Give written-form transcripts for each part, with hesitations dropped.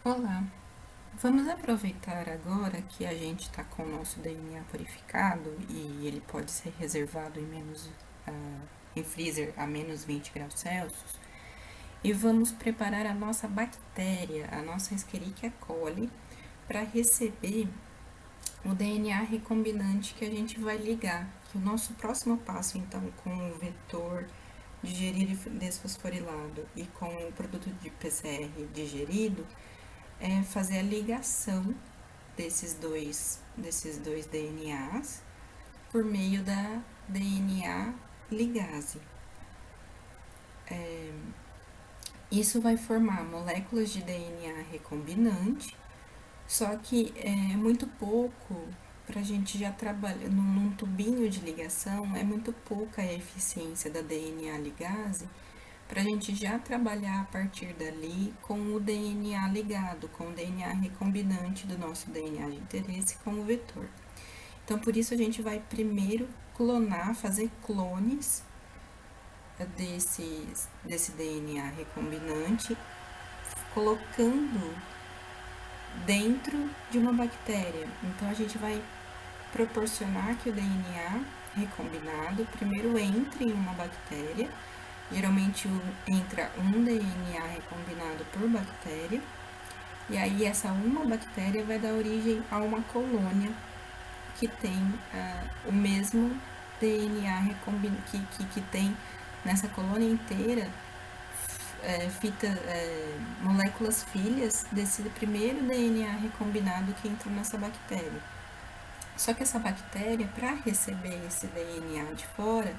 Olá, vamos aproveitar agora que a gente está com o nosso DNA purificado e ele pode ser reservado em freezer a menos 20 graus Celsius e vamos preparar a nossa bactéria, a nossa Escherichia coli, para receber o DNA recombinante que a gente vai ligar. Que o nosso próximo passo, então, com o vetor digerido desfosforilado e com o produto de PCR digerido, é fazer a ligação desses dois DNAs por meio da DNA ligase. Isso vai formar moléculas de DNA recombinante, só que é muito pouco para a gente já trabalhar num tubinho de ligação, é muito pouca a eficiência da DNA ligase para a gente já trabalhar a partir dali com o DNA ligado, com o DNA recombinante do nosso DNA de interesse com o vetor. Então, por isso a gente vai primeiro clonar, fazer clones desse DNA recombinante, colocando dentro de uma bactéria. Então, a gente vai proporcionar que o DNA recombinado primeiro entre em uma bactéria. Geralmente entra um DNA recombinado por bactéria, e aí essa uma bactéria vai dar origem a uma colônia que tem o mesmo DNA recombinado, que tem nessa colônia inteira moléculas filhas desse primeiro DNA recombinado que entrou nessa bactéria. Só que essa bactéria, para receber esse DNA de fora,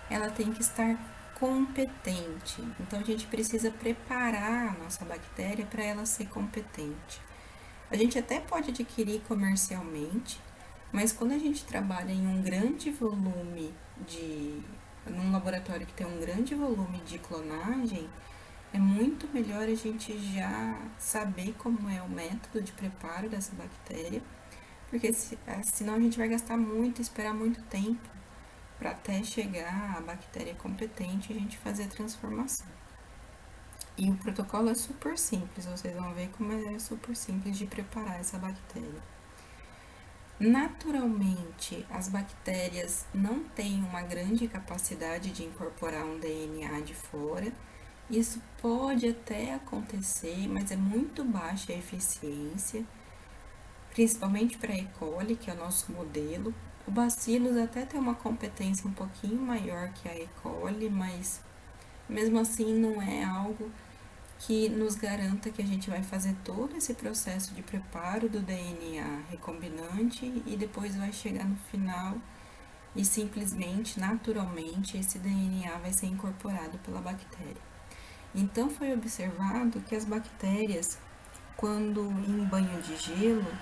ela tem que estar competente. Então, a gente precisa preparar a nossa bactéria para ela ser competente. A gente até pode adquirir comercialmente, mas quando a gente trabalha em um grande volume num laboratório que tem um grande volume de clonagem, é muito melhor a gente já saber como é o método de preparo dessa bactéria, porque senão a gente vai gastar muito, esperar muito tempo para até chegar a bactéria competente e a gente fazer a transformação. E o protocolo é super simples, vocês vão ver como é super simples de preparar essa bactéria. Naturalmente, as bactérias não têm uma grande capacidade de incorporar um DNA de fora. Isso pode até acontecer, mas é muito baixa a eficiência, principalmente para a E. coli, que é o nosso modelo. O Bacillus até tem uma competência um pouquinho maior que a E. coli, mas mesmo assim não é algo que nos garanta que a gente vai fazer todo esse processo de preparo do DNA recombinante e depois vai chegar no final e simplesmente, naturalmente, esse DNA vai ser incorporado pela bactéria. Então, foi observado que as bactérias, quando em banho de gelo,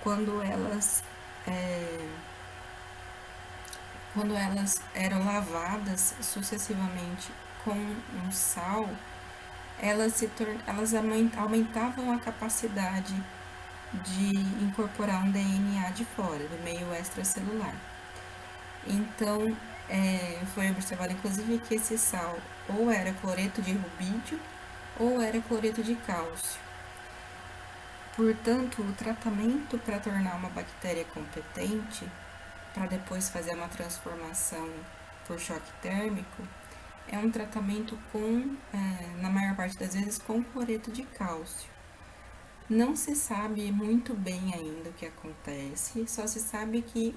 quando elas eram lavadas sucessivamente com um sal, elas aumentavam a capacidade de incorporar um DNA de fora, do meio extracelular. Então, foi observado inclusive que esse sal ou era cloreto de rubídio ou era cloreto de cálcio. Portanto, o tratamento para tornar uma bactéria competente, para depois fazer uma transformação por choque térmico, é um tratamento na maior parte das vezes, com cloreto de cálcio. Não se sabe muito bem ainda o que acontece, só se sabe que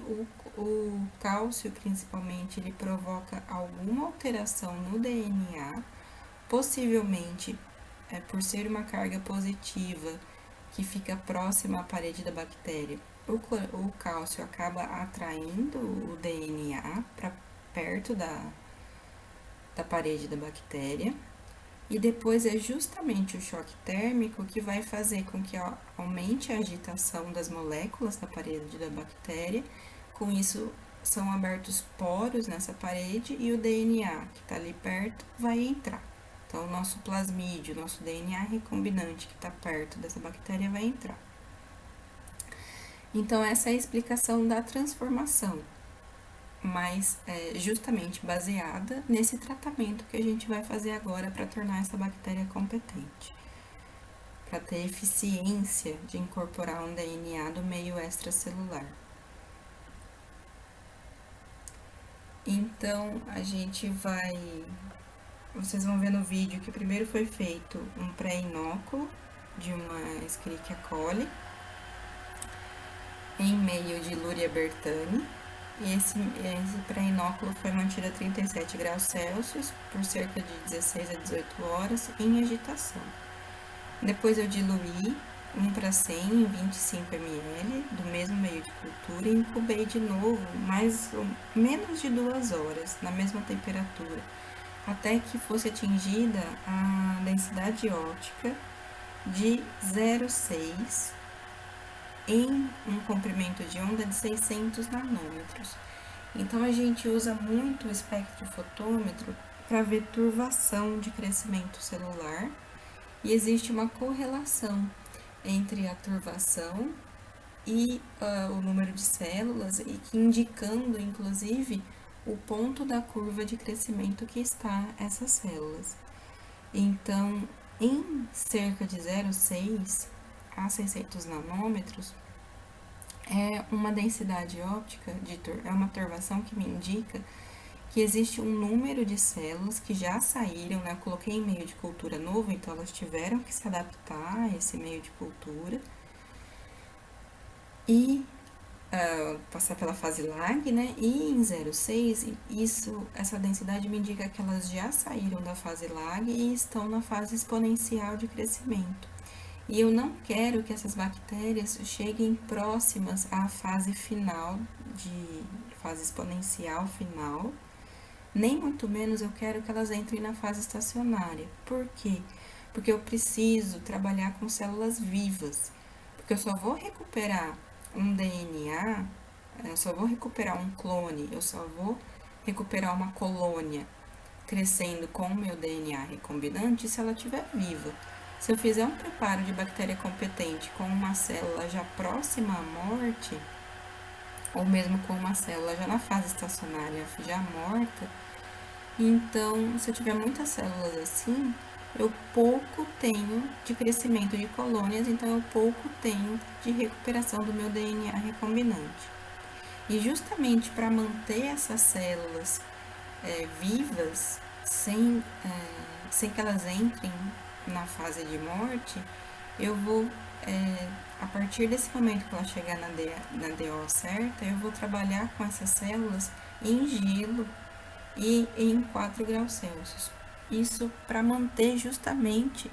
o cálcio, principalmente, ele provoca alguma alteração no DNA, possivelmente por ser uma carga positiva que fica próxima à parede da bactéria. O cálcio acaba atraindo o DNA para perto da parede da bactéria, e depois é justamente o choque térmico que vai fazer com que aumente a agitação das moléculas da parede da bactéria. Com isso, são abertos poros nessa parede e o DNA que está ali perto vai entrar. Então, o nosso plasmídio, nosso DNA recombinante que está perto dessa bactéria vai entrar. Então, essa é a explicação da transformação, mas justamente baseada nesse tratamento que a gente vai fazer agora para tornar essa bactéria competente. para ter eficiência de incorporar um DNA do meio extracelular. Então, vocês vão ver no vídeo que primeiro foi feito um pré-inóculo de uma Escherichia coli em meio de Luria bertani, e esse pré-inóculo foi mantido a 37 graus Celsius por cerca de 16 a 18 horas em agitação. Depois eu diluí 1 para 100 em 25 ml do mesmo meio de cultura e incubei de novo menos de 2 horas na mesma temperatura, até que fosse atingida a densidade óptica de 0,6 em um comprimento de onda de 600 nanômetros. Então, a gente usa muito o espectrofotômetro para ver turvação de crescimento celular, e existe uma correlação entre a turvação e o número de células, e indicando, inclusive, o ponto da curva de crescimento que está essas células. Então, em cerca de 0,6 a 600 nanômetros, é uma densidade óptica, é uma turvação que me indica que existe um número de células que já saíram, né? Eu coloquei em meio de cultura novo, então elas tiveram que se adaptar a esse meio de cultura e passar pela fase lag, né? E em 0,6, essa densidade me indica que elas já saíram da fase lag e estão na fase exponencial de crescimento. E eu não quero que essas bactérias cheguem próximas à fase final, fase exponencial final, nem muito menos eu quero que elas entrem na fase estacionária. Por quê? Porque eu preciso trabalhar com células vivas, porque eu só vou recuperar um DNA, eu só vou recuperar um clone, eu só vou recuperar uma colônia crescendo com o meu DNA recombinante se ela estiver viva. Se eu fizer um preparo de bactéria competente com uma célula já próxima à morte, ou mesmo com uma célula já na fase estacionária, já morta, então, se eu tiver muitas células assim, eu pouco tenho de crescimento de colônias, então eu pouco tenho de recuperação do meu DNA recombinante. E justamente para manter essas células vivas, sem que elas entrem na fase de morte, eu vou, a partir desse momento que ela chegar na DO certa, eu vou trabalhar com essas células em gelo e em 4 graus Celsius. Isso para manter justamente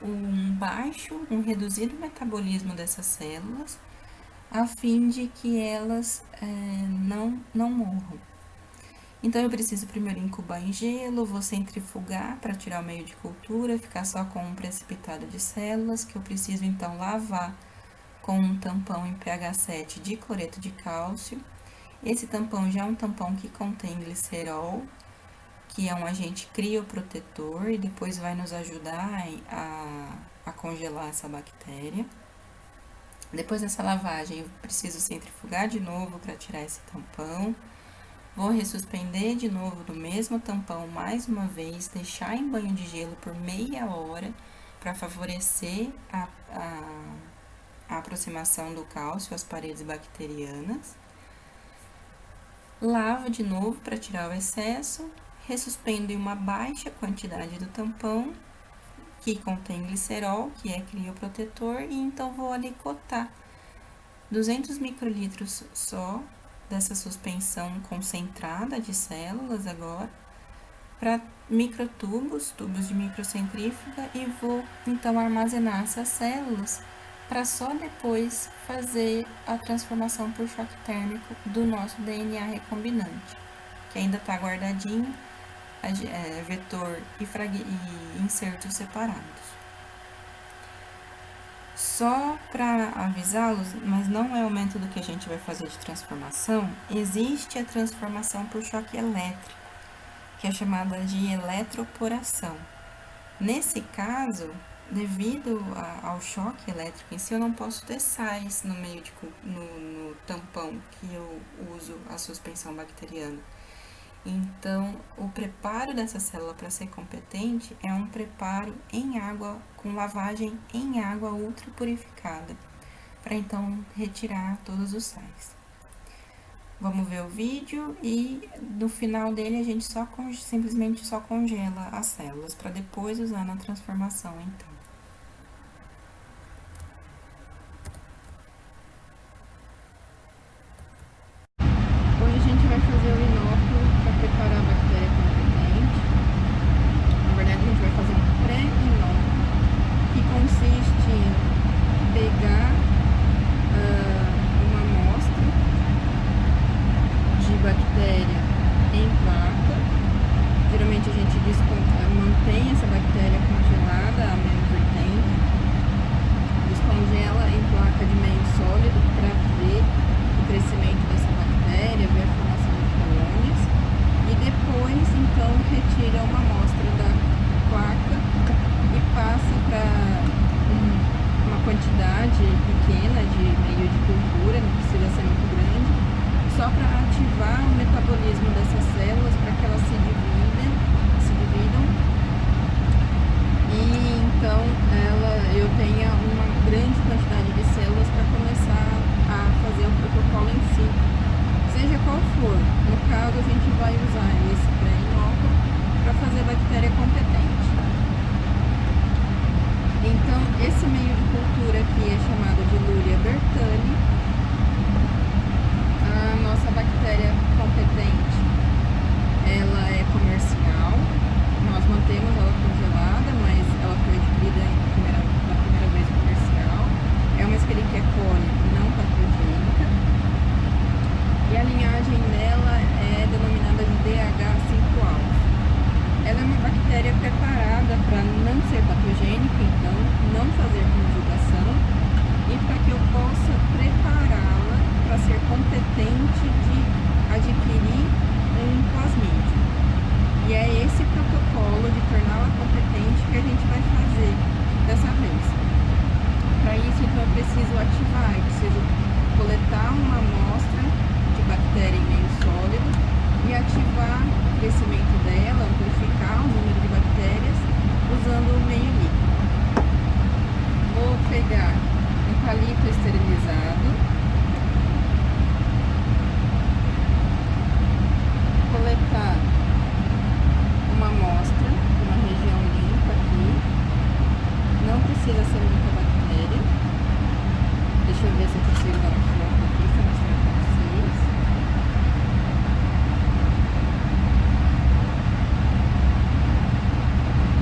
um reduzido metabolismo dessas células, a fim de que elas não morram. Então, eu preciso primeiro incubar em gelo, vou centrifugar para tirar o meio de cultura, ficar só com um precipitado de células, que eu preciso então lavar com um tampão em pH 7 de cloreto de cálcio. Esse tampão já é um tampão que contém glicerol, que é um agente crioprotetor e depois vai nos ajudar a congelar essa bactéria. Depois dessa lavagem, eu preciso centrifugar de novo para tirar esse tampão. Vou ressuspender de novo do mesmo tampão mais uma vez, deixar em banho de gelo por meia hora para favorecer a aproximação do cálcio às paredes bacterianas. Lavo de novo para tirar o excesso, ressuspendo em uma baixa quantidade do tampão, que contém glicerol, que é crioprotetor, e então vou alicotar 200 microlitros só dessa suspensão concentrada de células agora, para microtubos, tubos de microcentrífuga, e vou então armazenar essas células para só depois fazer a transformação por choque térmico do nosso DNA recombinante, que ainda está guardadinho, vetor e insertos separados. Só para avisá-los, mas não é o método que a gente vai fazer de transformação, existe a transformação por choque elétrico, que é chamada de eletroporação. Nesse caso, devido ao choque elétrico em si, eu não posso ter sais no tampão que eu uso a suspensão bacteriana. Então, o preparo dessa célula para ser competente é um preparo em água, com lavagem em água ultrapurificada, para então retirar todos os sais. Vamos ver o vídeo e no final dele a gente simplesmente só congela as células, para depois usar na transformação, então. Hoje a gente vai fazer o inóculo para preparar a bactéria competente. Na verdade, a gente vai fazer um pré-inóculo, que consiste em pegar uma amostra de bactéria em placa. Geralmente a gente mantém essa bactéria congelada a menos 80, descongela em placa de meio sólido para ver o crescimento dessa bactéria, ver a formação de colônias, e depois então retira uma amostra da placa e passa para uma quantidade pequena de meio de cultura, não precisa ser muito grande, só para ativar o metabolismo dessas células para que elas se dividam e então eu tenha uma grande quantidade de células para começar a fazer o protocolo em si, seja qual for. No caso, a gente vai usar esse pré-inóculo para fazer bactéria competente. Então, esse meio de cultura aqui é chamado de Luria bertani. A nossa bactéria competente, ela é comercial. Nós mantemos ela congelada, mas ela foi adquirida na primeira vez comercial. É uma Escherichia coli não patogênica. E a linhagem dela é denominada de DH5-alfa. Ela é uma bactéria preparada para não ser patogênica, então não fazer conjugação, e para que eu possa prepará-la para ser competente de adquirir um plasmídio. E é esse protocolo de torná-la competente que a gente vai fazer dessa vez. Para isso, então, eu preciso ativar, eu preciso coletar uma amostra de bactéria em meio sólido e ativar o crescimento dela, amplificar o número de bactérias usando o meio líquido. Vou pegar um palito esterilizado, coletar uma amostra de uma região limpa aqui, não precisa ser muita bactéria. Deixa eu ver se eu consigo dar um foco aqui para mostrar para vocês.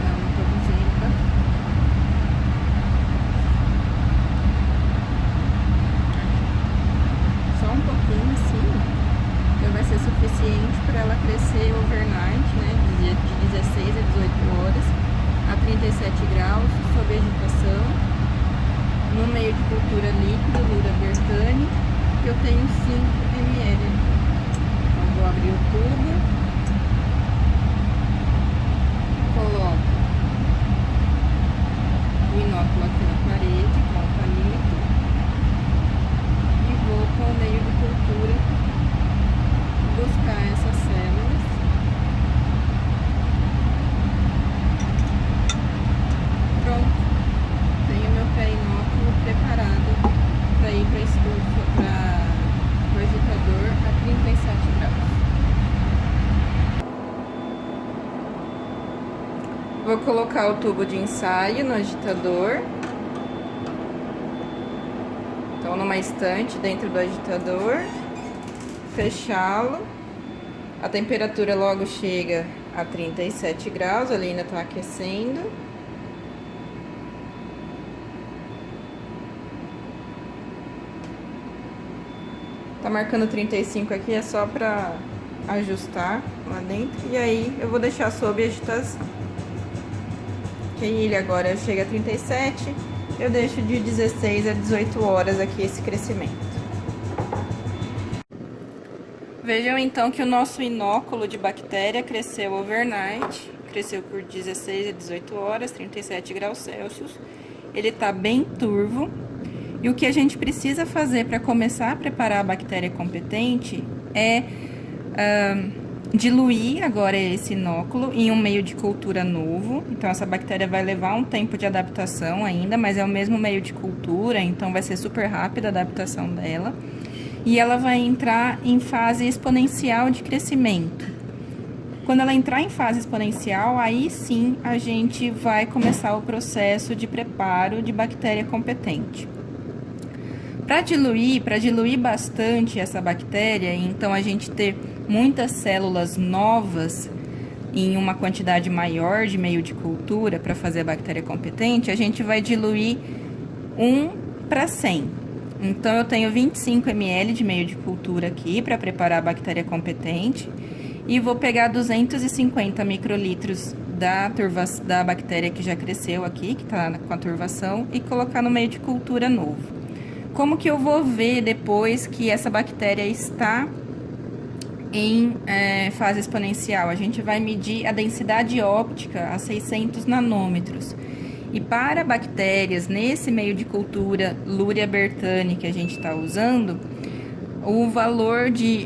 Não estou conseguindo dar. Só um pouquinho assim, já vai ser suficiente para ela crescer overnight, né, de 16 a 18 horas, a 37 graus, sob agitação, no meio de cultura líquida, Luria bertani, que eu tenho 5 ml. Então, vou abrir o tubo, coloco o inóculo aqui na parede, com o palito, e vou com o meio de cultura buscar essas células. Pronto, tenho meu pré-inóculo preparado para ir para a estufa, para o agitador a 37 graus. Vou colocar o tubo de ensaio no agitador. Então, numa estante dentro do agitador, fechá-lo. A temperatura logo chega a 37 graus, ali ainda está aquecendo. Tá marcando 35 aqui, é só para ajustar lá dentro. E aí eu vou deixar sob agitação. Que ele agora chega a 37, eu deixo de 16 a 18 horas aqui esse crescimento. Vejam então que o nosso inóculo de bactéria cresceu overnight, cresceu por 16 a 18 horas, 37 graus Celsius. Ele tá bem turvo. E o que a gente precisa fazer para começar a preparar a bactéria competente é diluir agora esse inóculo em um meio de cultura novo. Então, essa bactéria vai levar um tempo de adaptação ainda, mas é o mesmo meio de cultura, então vai ser super rápida a adaptação dela. E ela vai entrar em fase exponencial de crescimento. Quando ela entrar em fase exponencial, aí sim a gente vai começar o processo de preparo de bactéria competente. Para diluir bastante essa bactéria, então a gente ter muitas células novas em uma quantidade maior de meio de cultura para fazer a bactéria competente, a gente vai diluir 1 para 100. Então, eu tenho 25 ml de meio de cultura aqui para preparar a bactéria competente e vou pegar 250 microlitros da bactéria que já cresceu aqui, que está com a turvação, e colocar no meio de cultura novo. Como que eu vou ver depois que essa bactéria está em fase exponencial? A gente vai medir a densidade óptica a 600 nanômetros. E para bactérias nesse meio de cultura Luria bertani que a gente está usando, o valor de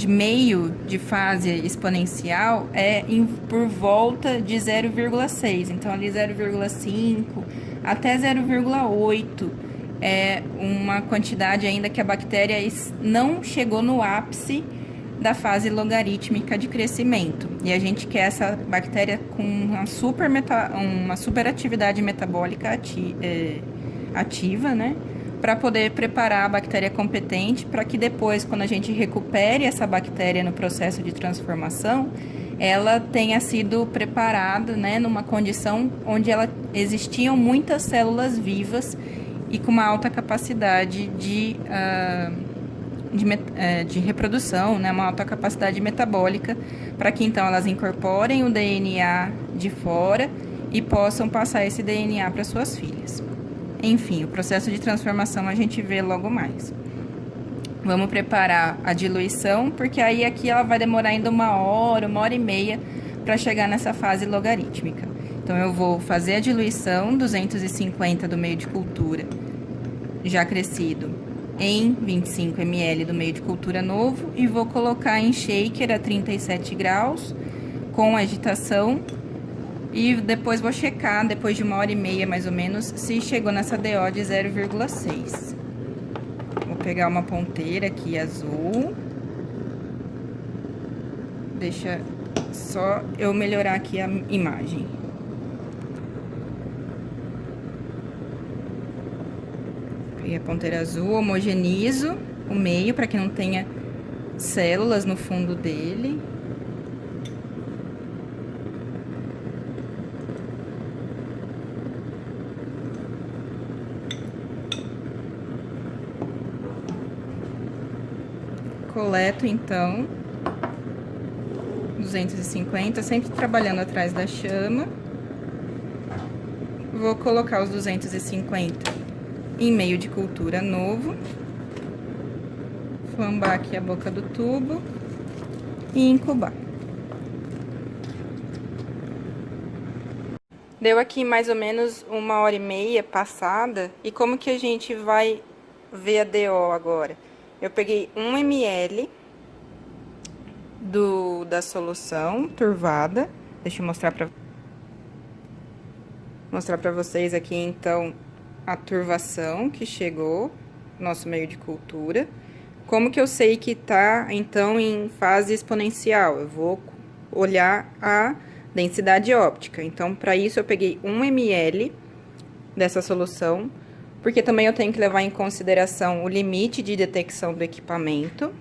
meio de fase exponencial é por volta de 0,6. Então, ali 0,5 até 0,8 é uma quantidade ainda que a bactéria não chegou no ápice da fase logarítmica de crescimento. E a gente quer essa bactéria com uma super atividade metabólica ativa, né? Para poder preparar a bactéria competente, para que depois, quando a gente recupere essa bactéria no processo de transformação, ela tenha sido preparada, né, numa condição onde existiam muitas células vivas e com uma alta capacidade de reprodução, né, uma alta capacidade metabólica, para que então elas incorporem o DNA de fora e possam passar esse DNA para suas filhas. Enfim, o processo de transformação a gente vê logo mais. Vamos preparar a diluição, porque aí aqui ela vai demorar ainda 1 hora e meia para chegar nessa fase logarítmica. Então, eu vou fazer a diluição, 250 do meio de cultura já crescido em 25 ml do meio de cultura novo e vou colocar em shaker a 37 graus com agitação e depois vou checar, depois de 1 hora e meia mais ou menos, se chegou nessa DO de 0,6. Vou pegar uma ponteira aqui azul. Deixa só eu melhorar aqui a imagem. Peguei a ponteira azul, homogenizo o meio para que não tenha células no fundo dele. Coleto, então, 250, sempre trabalhando atrás da chama. Vou colocar os 250 em meio de cultura novo. Flambar aqui a boca do tubo e incubar. Deu aqui mais ou menos 1 hora e meia passada. E como que a gente vai ver a DO agora? Eu peguei 1 ml da solução turvada. Deixa eu mostrar pra vocês aqui, então, a turvação que chegou no nosso meio de cultura. Como que eu sei que tá, então, em fase exponencial? Eu vou olhar a densidade óptica. Então, para isso, eu peguei 1 ml dessa solução, porque também eu tenho que levar em consideração o limite de detecção do equipamento.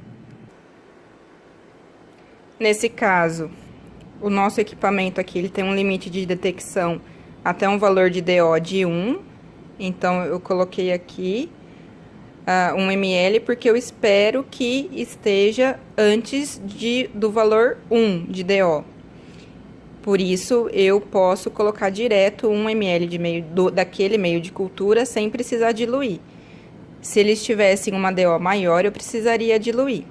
Nesse caso, o nosso equipamento aqui, ele tem um limite de detecção até um valor de DO de 1. Então, eu coloquei aqui 1 ml, porque eu espero que esteja antes do valor 1 de DO. Por isso, eu posso colocar direto 1 ml daquele meio de cultura sem precisar diluir. Se eles tivessem uma DO maior, eu precisaria diluir.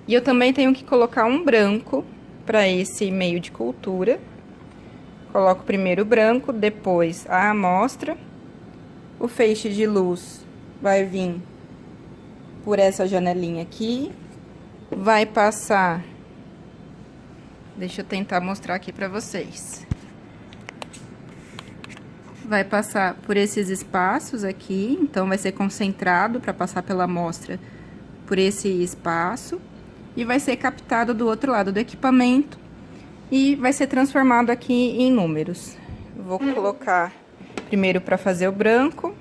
E eu também tenho que colocar um branco para esse meio de cultura. Coloco primeiro o branco, depois a amostra. O feixe de luz vai vir por essa janelinha aqui. vai passar... Deixa eu tentar mostrar aqui pra vocês. Vai passar por esses espaços aqui, então vai ser concentrado para passar pela amostra por esse espaço. E vai ser captado do outro lado do equipamento e vai ser transformado aqui em números. Vou colocar primeiro para fazer o branco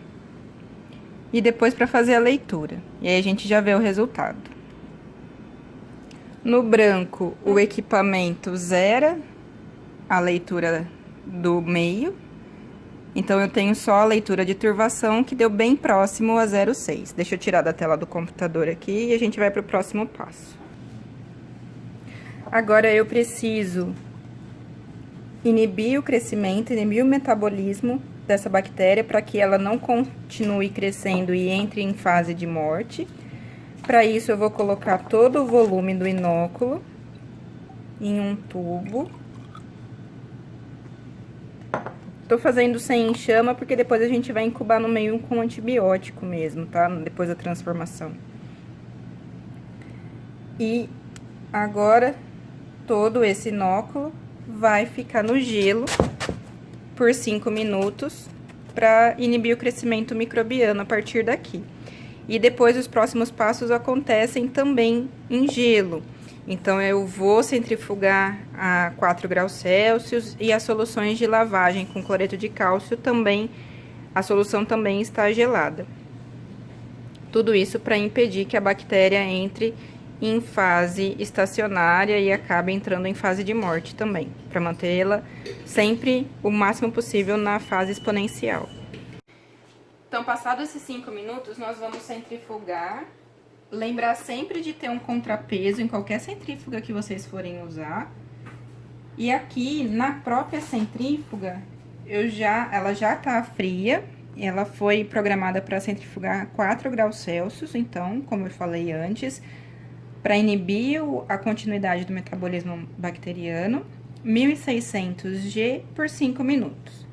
e depois para fazer a leitura. E aí a gente já vê o resultado. No branco, o equipamento zera a leitura do meio. Então, eu tenho só a leitura de turvação, que deu bem próximo a 0,6. Deixa eu tirar da tela do computador aqui e a gente vai para o próximo passo. Agora, eu preciso inibir o crescimento, inibir o metabolismo dessa bactéria para que ela não continue crescendo e entre em fase de morte. Para isso, eu vou colocar todo o volume do inóculo em um tubo. Tô fazendo sem enxama porque depois a gente vai incubar no meio com antibiótico mesmo, tá? Depois da transformação. E agora, todo esse inóculo vai ficar no gelo por 5 minutos para inibir o crescimento microbiano a partir daqui. E depois os próximos passos acontecem também em gelo. Então, eu vou centrifugar a 4 graus Celsius e as soluções de lavagem com cloreto de cálcio também, a solução também está gelada. Tudo isso para impedir que a bactéria entre em fase estacionária e acabe entrando em fase de morte também, para mantê-la sempre o máximo possível na fase exponencial. Então, passados esses 5 minutos, nós vamos centrifugar. Lembrar sempre de ter um contrapeso em qualquer centrífuga que vocês forem usar. E aqui, na própria centrífuga, ela já tá fria. Ela foi programada para centrifugar a 4 graus Celsius, então, como eu falei antes, para inibir a continuidade do metabolismo bacteriano, 1600 G por 5 minutos.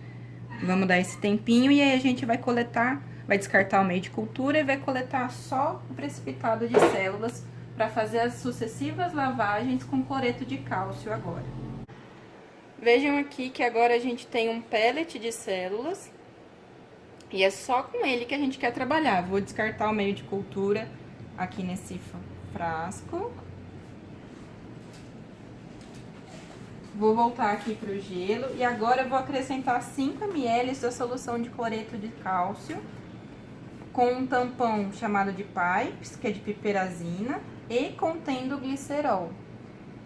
Vamos dar esse tempinho e aí a gente vai coletar... Vai descartar o meio de cultura e vai coletar só o precipitado de células para fazer as sucessivas lavagens com cloreto de cálcio agora. Vejam aqui que agora a gente tem um pellet de células e é só com ele que a gente quer trabalhar. Vou descartar o meio de cultura aqui nesse frasco. Vou voltar aqui para o gelo e agora eu vou acrescentar 5 ml da solução de cloreto de cálcio com um tampão chamado de pipes, que é de piperazina, e contendo glicerol.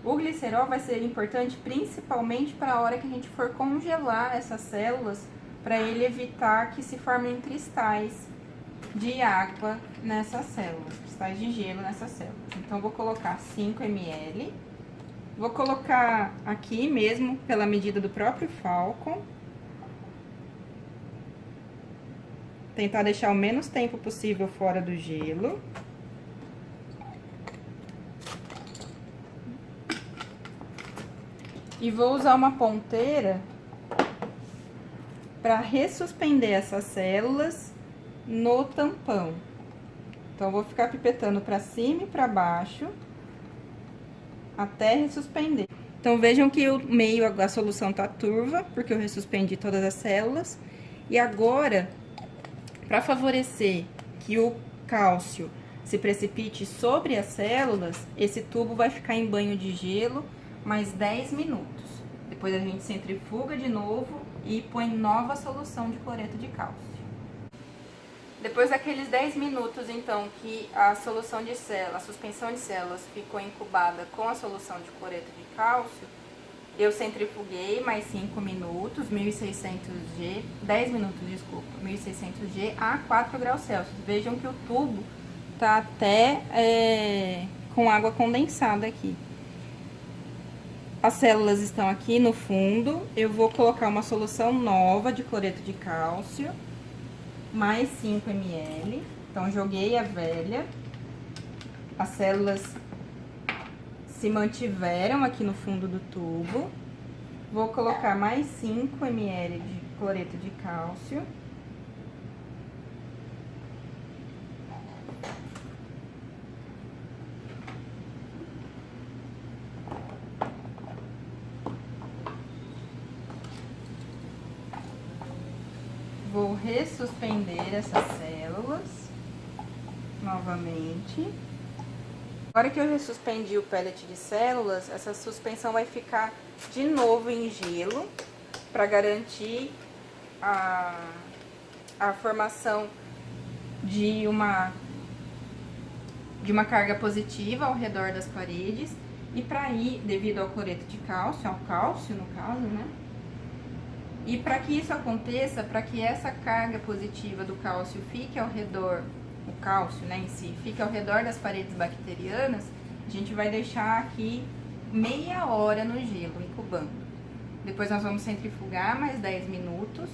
O glicerol vai ser importante principalmente para a hora que a gente for congelar essas células, para ele evitar que se formem cristais de água nessas células, cristais de gelo nessas células. Então, vou colocar 5 ml. Vou colocar aqui mesmo, pela medida do próprio Falcon. Tentar deixar o menos tempo possível fora do gelo. E vou usar uma ponteira para ressuspender essas células no tampão. Então, vou ficar pipetando para cima e para baixo até ressuspender. Então, vejam que o meio, a solução tá turva, porque eu ressuspendi todas as células. E agora, para favorecer que o cálcio se precipite sobre as células, esse tubo vai ficar em banho de gelo mais 10 minutos. Depois a gente centrifuga de novo e põe nova solução de cloreto de cálcio. Depois daqueles 10 minutos, então, que a solução de células, a suspensão de células ficou incubada com a solução de cloreto de cálcio, eu centrifuguei mais 5 minutos, 1600 G, 10 minutos, desculpa, 1600 G a 4 graus Celsius. Vejam que o tubo tá até com água condensada aqui. As células estão aqui no fundo, eu vou colocar uma solução nova de cloreto de cálcio, mais 5 ml. Então, joguei a velha, as células se mantiveram aqui no fundo do tubo. Vou colocar mais 5 ml de cloreto de cálcio. vou ressuspender essas células novamente. Agora que eu ressuspendi o pellet de células, essa suspensão vai ficar de novo em gelo para garantir a formação de uma carga positiva ao redor das paredes. E para ir, devido ao cloreto de cálcio, ao cálcio no caso, né? E para que isso aconteça, para que essa carga positiva do cálcio fique ao redor, o cálcio, né, em si, fique ao redor das paredes bacterianas, a gente vai deixar aqui meia hora no gelo, incubando. Depois nós vamos centrifugar mais 10 minutos.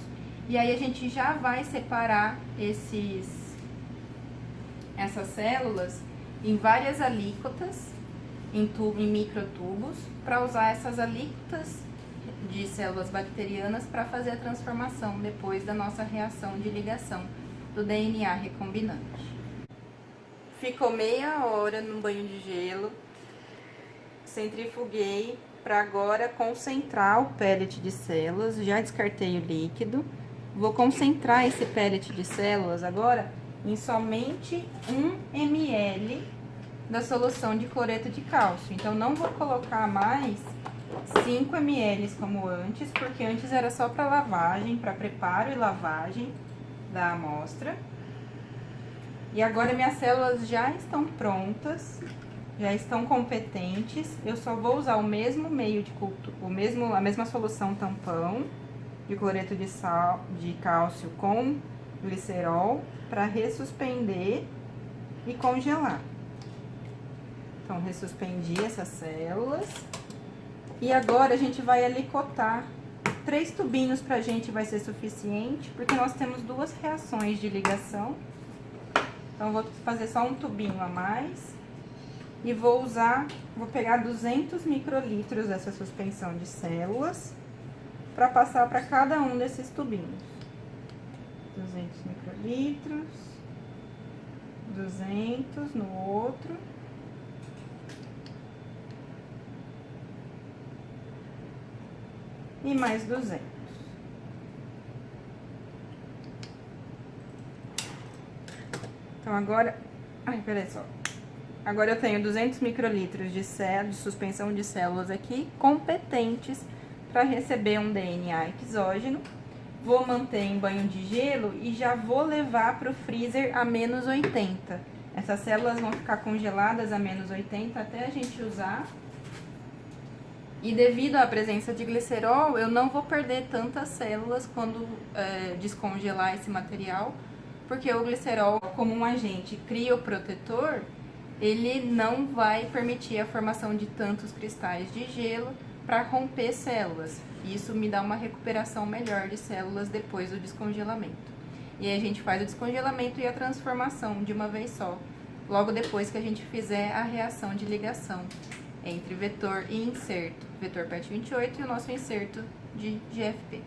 E aí a gente já vai separar essas células em várias alíquotas, em microtubos, para usar essas alíquotas de células bacterianas para fazer a transformação depois da nossa reação de ligação do DNA recombinante. Ficou meia hora no banho de gelo, centrifuguei para agora concentrar o pellet de células, já descartei o líquido. Vou concentrar esse pellet de células agora em somente 1 ml da solução de cloreto de cálcio. Então, não vou colocar mais 5 ml como antes, porque antes era só para lavagem, para preparo e lavagem da amostra. E agora minhas células já estão prontas, já estão competentes. Eu só vou usar o mesmo meio de cultura, a mesma solução tampão de cloreto de cálcio com glicerol para ressuspender e congelar. Então, ressuspendi essas células. E agora a gente vai alicotar 3 tubinhos pra gente vai ser suficiente, porque nós temos 2 reações de ligação. Então, vou fazer só um tubinho a mais. E vou pegar 200 microlitros dessa suspensão de células para passar para cada um desses tubinhos. 200 microlitros, 200 no outro. E mais 200. Então, agora... Ai, peraí só. Agora eu tenho 200 microlitros de suspensão de células aqui, competentes para receber um DNA exógeno. Vou manter em banho de gelo e já vou levar para o freezer a menos 80. Essas células vão ficar congeladas a menos 80 até a gente usar. E devido à presença de glicerol, eu não vou perder tantas células quando descongelar esse material, porque o glicerol, como um agente crioprotetor, ele não vai permitir a formação de tantos cristais de gelo para romper células. Isso me dá uma recuperação melhor de células depois do descongelamento. E aí a gente faz o descongelamento e a transformação de uma vez só, logo depois que a gente fizer a reação de ligação entre vetor e inserto, vetor PET 28 e o nosso inserto de GFP.